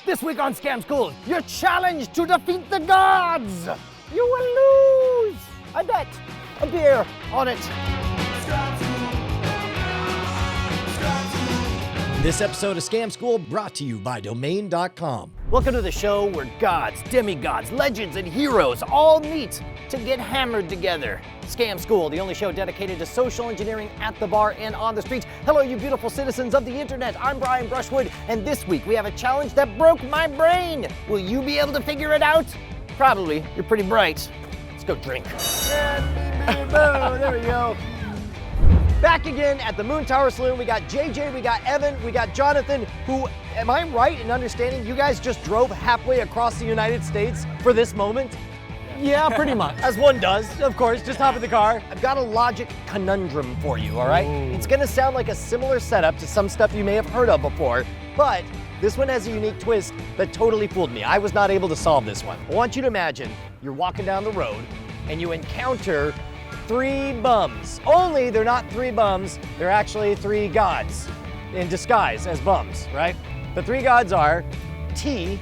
This week on Scam School, your challenge to defeat the gods! You will lose! I bet a beer on it. This episode of Scam School brought to you by Domain.com. Welcome to the show where gods, demigods, legends, and heroes all meet to get hammered together. Scam School, the only show dedicated to social engineering at the bar and on the streets. Hello, you beautiful citizens of the internet. I'm Brian Brushwood, and this week we have a challenge that broke my brain. Will you be able to figure it out? Probably. You're pretty bright. Let's go drink. There we go. Back again at the Moontower Saloon. We got JJ, we got Evan, we got Jonathan, who, am I right in understanding you guys just drove halfway across the United States for this moment? Yeah, pretty much. As one does, of course, just hop in the car. I've got a logic conundrum for you, all right? Ooh. It's gonna sound like a similar setup to some stuff you may have heard of before, but this one has a unique twist that totally fooled me. I was not able to solve this one. I want you to imagine you're walking down the road and you encounter three bums. Only they're not three bums, they're actually three gods in disguise as bums, right? The three gods are T,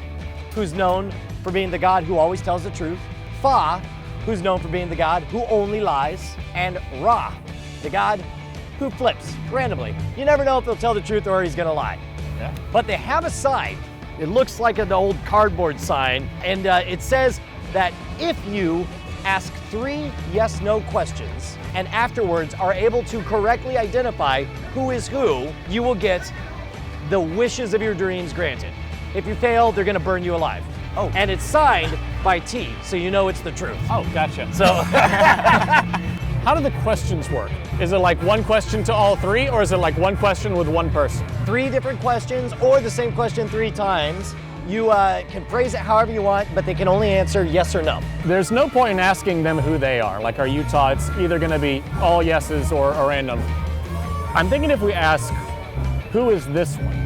who's known for being the god who always tells the truth, Fa, who's known for being the god who only lies, and Ra, the god who flips randomly. You never know if he'll tell the truth or he's gonna lie. Yeah. But they have a sign. It looks like an old cardboard sign, and it says that if you ask 3 yes/no questions and afterwards are able to correctly identify who is who, you will get the wishes of your dreams granted. If you fail, they're gonna burn you alive. Oh. And it's signed by T, so you know it's the truth. Oh, gotcha. So, How do the questions work? Is it like one question to all three, or is it like one question with one person? 3 different questions or the same question 3 times. You can phrase it however you want, but they can only answer yes or no. There's no point in asking them who they are. Like our Utah, it's either gonna be all yeses or a random. I'm thinking if we ask, who is this one?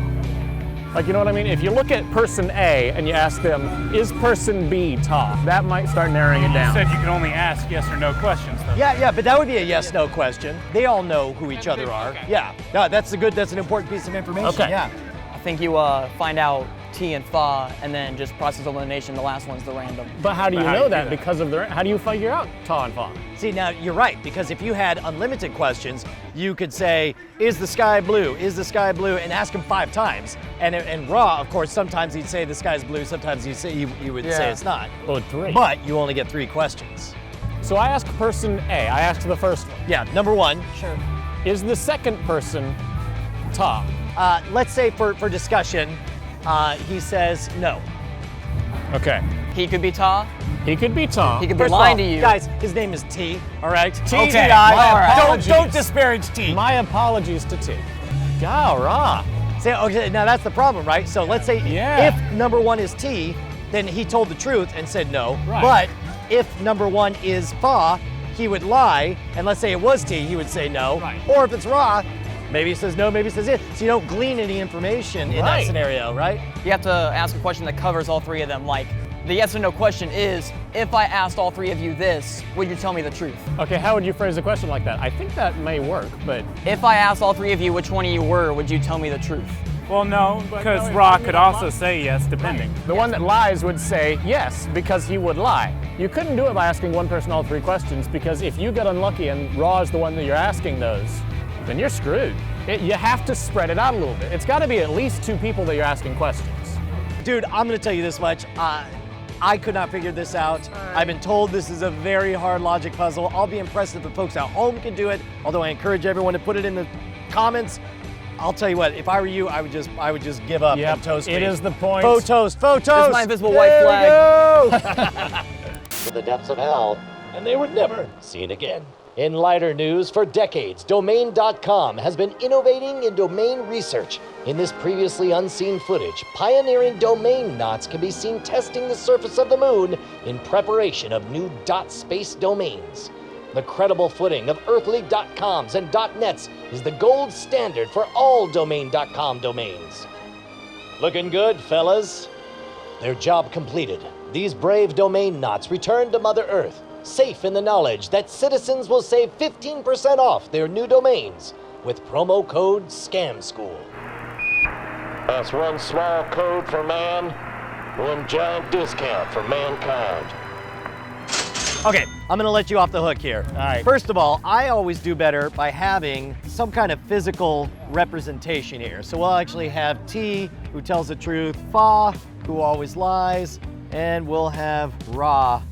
Like, you know what I mean? If you look at person A and you ask them, is person B Ta? That might start narrowing it down. You said you could only ask yes or no questions, though. Yeah, but that would be a yes/no question. They all know who each other are. Okay. Yeah, no, that's an important piece of information. Okay. Yeah. I think you find out T and Fa, and then just process elimination. The last one's the random. But how do you But how know do you that? do that? Because of how do you figure out Ta and Fa? See, now you're right, because if you had unlimited questions, you could say, is the sky blue? Is the sky blue? And ask him 5 times. And Ra, of course, sometimes he'd say the sky's blue, sometimes you would say it's not. Oh, 3. But you only get 3 questions. So I ask person A, I asked the first one. Yeah, number 1. Sure. Is the second person Ta? Let's say for discussion, he says no. Okay. He could be Ta. He could be Ta. He could be First of lying all, to you. guys, his name is T, all right? Okay, T-I. my apologies. Don't disparage T. My apologies to T. Rah. Say, okay, now that's the problem, right? So let's say Yeah. if number 1 is T, then he told the truth and said no. Right. But if number 1 is Fa, he would lie, and let's say it was T, he would say no. Right. Or if it's Ra, maybe he says no, maybe he says it. So you don't glean any information in that Right. scenario, right? You have to ask a question that covers all 3 of them. Like, the yes or no question is, if I asked all 3 of you this, would you tell me the truth? Okay, how would you phrase a question like that? I think that may work, but If I asked all 3 of you which one of you were, would you tell me the truth? Well, no, because no, Ra it's could only also one. say yes, depending. the one that lies would say yes because he would lie. You couldn't do it by asking one person all 3 questions, because if you get unlucky and Ra is the one that you're asking those, then you're screwed. You have to spread it out a little bit. It's got to be at least 2 people that you're asking questions. Dude, I'm gonna tell you this much. I could not figure this out. I've been told this is a very hard logic puzzle. I'll be impressed if the folks at home can do it, although I encourage everyone to put it in the comments. I'll tell you what, if I were you, I would just give up and toast it me. is the point. Faux toast, faux toast. This is my invisible white There we flag. go. To the depths of hell, and they were never seen again. In lighter news, for decades, Domain.com has been innovating in domain research. In this previously unseen footage, pioneering domain knots can be seen testing the surface of the moon in preparation of new .space domains. The credible footing of earthly.coms and .nets is the gold standard for all Domain.com domains. Looking good, fellas. Their job completed. These brave domain knots return to Mother Earth, safe in the knowledge that citizens will save 15% off their new domains with promo code SCAMSCHOOL. That's one small code for man, one giant discount for mankind. Okay, I'm gonna let you off the hook here. All right. First of all, I always do better by having some kind of physical representation here. So we'll actually have T, who tells the truth, Fa, who always lies, and we'll have Ra,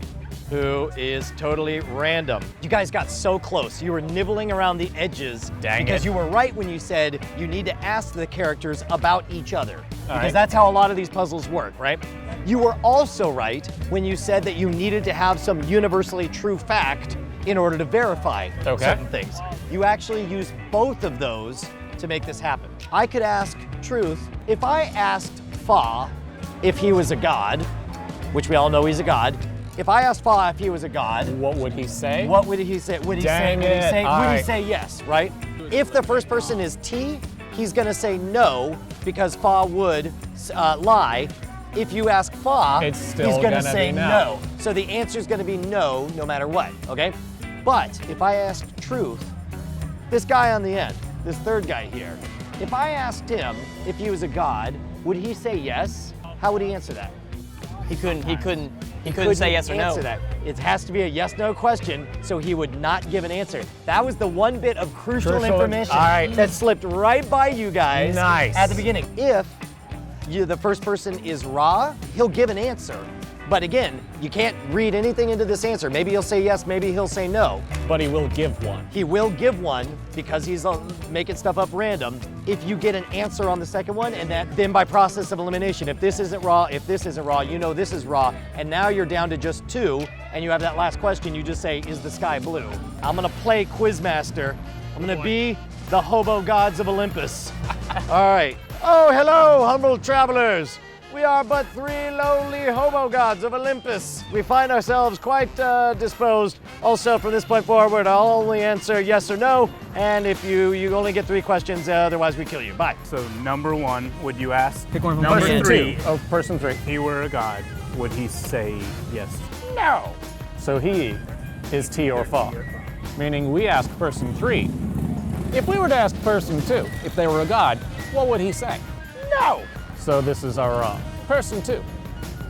who is totally random. You guys got so close. You were nibbling around the edges. Dang because it. you were right when you said you need to ask the characters about each other. Because right. that's how a lot of these puzzles work, right? You were also right when you said that you needed to have some universally true fact in order to verify certain things. You actually used both of those to make this happen. I could ask truth. If I asked Fa if he was a god, which we all know he's a god, if I asked Fa if he was a god, What would he say? what would he say? Would he Dang say? Would he it. say? All Would he right. say yes? Right? If the first person is T, he's gonna say no because Fa would lie. If you ask Fa, It's still he's gonna gonna say be no. no. So the answer is gonna be no, no matter what. Okay? But if I asked truth, this guy on the end, this third guy here, if I asked him if he was a god, would he say yes? How would he answer that? He couldn't say yes or no. Answer that. It has to be a yes/no question, so he would not give an answer. That was the one bit of crucial information all right. that slipped right by you guys Nice. at the beginning. If the first person is Ra, he'll give an answer. But again, you can't read anything into this answer. Maybe he'll say yes, maybe he'll say no. But he will give one. He will give one because he's making stuff up random. If you get an answer on the second one, and then by process of elimination, if this isn't Ra, if this isn't Ra, you know this is Ra, and now you're down to just two, and you have that last question, you just say, is the sky blue? I'm gonna play Quizmaster. I'm gonna be the hobo gods of Olympus. All right. Oh, hello, humble travelers. We are but three lowly hobo gods of Olympus. We find ourselves quite disposed. Also, from this point forward, I'll only answer yes or no. And if you only get three questions, otherwise we kill you. Bye. So number one, would you ask? Pick one from Number person three, Oh, person three. if he were a god, would he say yes? No. So he is T or Fa, meaning we ask person three. If we were to ask person two, if they were a god, what would he say? No. So this is our person two.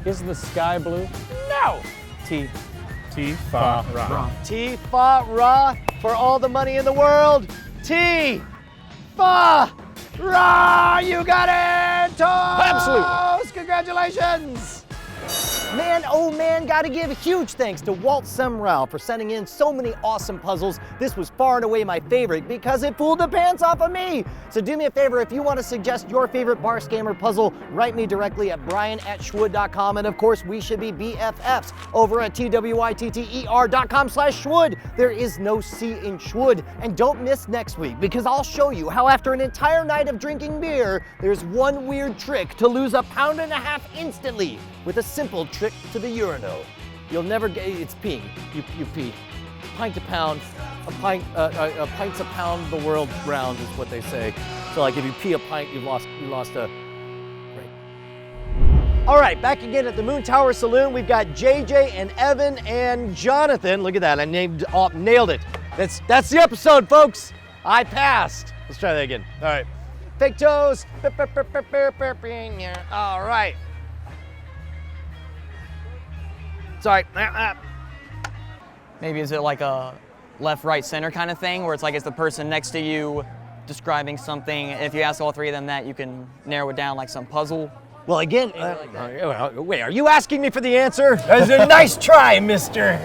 Is the sky blue? No. T. T, Fa, Ra. T, Fa, Ra, for all the money in the world. T, Fa, Ra, you got it! Toast! Congratulations! Man, oh man, gotta give huge thanks to Walt Semrau for sending in so many awesome puzzles. This was far and away my favorite because it fooled the pants off of me. So do me a favor, if you want to suggest your favorite bar scammer puzzle, write me directly at brian@schwood.com. And of course, we should be BFFs over at twitter.com/schwood. There is no C in Schwood. And don't miss next week because I'll show you how after an entire night of drinking beer, there's one weird trick to lose 1.5 pounds instantly with a simple trick to the urinal. You'll never get, it's peeing, you pee. Pint a pound, pints a pound the world round is what they say. So like if you pee a pint, you lost a, right. All right, back again at the Moontower Saloon. We've got JJ and Evan and Jonathan. Look at that, I nailed it. That's the episode, folks. I passed. Let's try that again. All right. Fake toes. All right. Sorry. Maybe is it like a left, right, center kind of thing where it's like it's the person next to you describing something. And if you ask all three of them that, you can narrow it down like some puzzle. Well, again, wait, are you asking me for the answer? That's a nice try, mister.